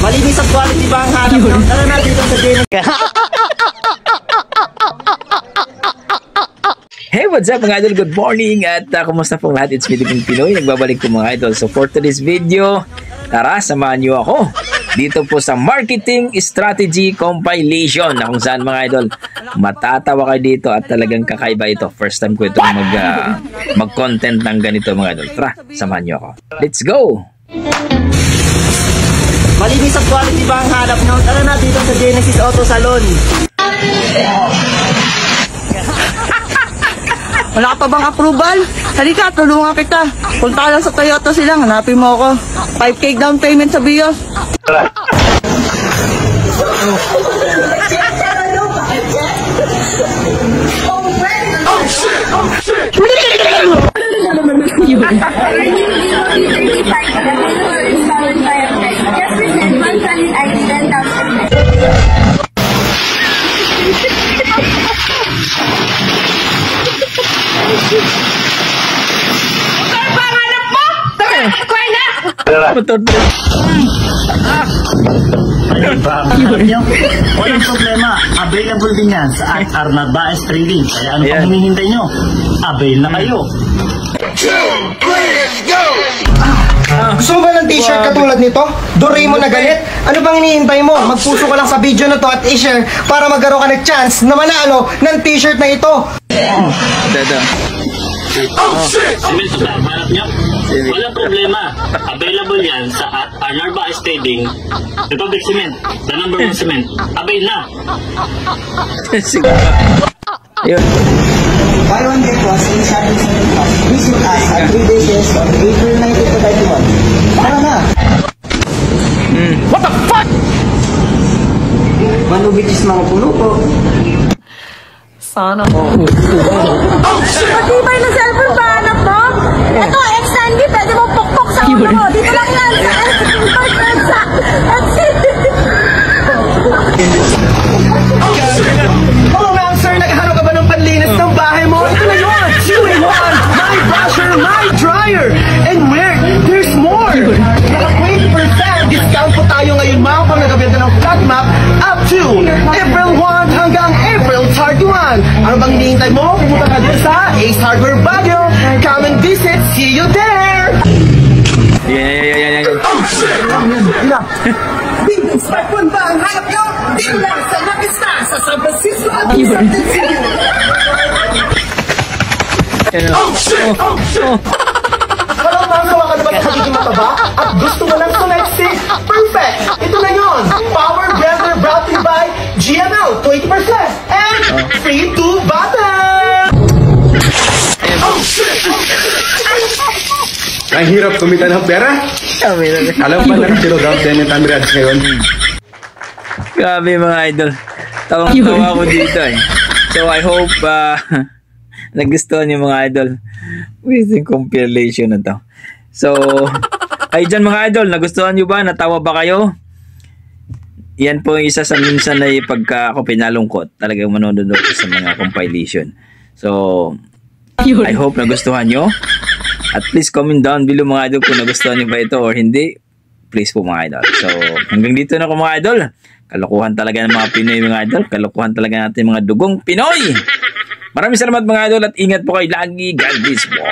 Malinis ang quality ba ang hanap nyo? Tara na dito sa Genesis. Hey, what's up mga idol? Good morning at kumusta po lahat? It's Philippine Pinoy. Nagbabalik po mga idol. So for today's video, tara, samahan nyo ako dito po sa Marketing Strategy Compilation na kung saan mga idol, matatawa kayo dito at talagang kakaiba ito. First time ko ito mag-content ng ganito mga idol. Tara, samahan nyo ako. Let's go! Malinis ang quality ba ang hanap nyo? Tara na dito sa Genesis Auto Salon. Wala ka pa bang approval? Halika, tulungan kita. Punta lang sa Toyota sila, hanapin mo ako. 5K down payment sa BIOS. Walang problema, available din yan sa Arnab Baez Trading. Kaya ano pang hinihintay nyo? Avail na kayo. Gusto mo ba ng t-shirt katulad nito? Doraemon na galit? Ano bang hinihintay mo? Magpuso ka lang sa video na to at i-share para magkaroon ka ng chance na manalo ng t-shirt na ito. Hanap nyo? Walang problema, available yan sa Arnab Baez Trading. Republic Cement, the number 1 cement. Avail na! Sige. Yun. Buy one get one in shopping center plus. Visit us at 3 days on April 19 to 31. Para na! What the fuck? Manubit is mga puno po. Sana ko. Matibay na cellphone ba, anak mo? Ito, extend pwede mo pukpok sa ulo mo. Dito lang yan sa Hello ma'am, sir. Naghahanap ka ba ng panlinis ng bahay mo? Ito na yun! 2-in-1! My washer, my dryer! And where? There's more! Naka 20% discount po tayo ngayon ma'am kung nagabenta ng flat map up to April 1 hanggang April 31. Ano bang hinihintay mo? Pumunta ka dito sa Ace Hardware Baguio. Come and visit. See you there! Yan. Big smartphone ba ang hanap nyo? Dito lang sa Lucky Star sa San Francisco at San Hello ma'am, gawa ka na ba pagiging mataba? At gusto mo lang sumexy? Perfect! Ito na yun! Power Blender brought to you by GML 20% and free 2 button! Ang hirap kumita ng pera. Alam ba na kilo down payment 100 ngayon? Grabe mga idol. Tawang-tawa ako dito eh. So I hope nagustuhan yung mga idol with the compilation na to. So ay dyan mga idol, nagustuhan nyo ba? Natawa ba kayo? Yan po yung isa sa minsan na pagka ako pinalungkot. Talagang manonood ako sa mga compilation. So I hope nagustuhan nyo. At please comment down below mga idol kung nagustuhan nyo ba ito or hindi. Please po mga idol. So hanggang dito na ko mga idol. Kalokohan talaga ng mga Pinoy mga idol. Kalokohan talaga natin mga dugong Pinoy. Maraming salamat mga idol at ingat po kayo lagi. God bless po.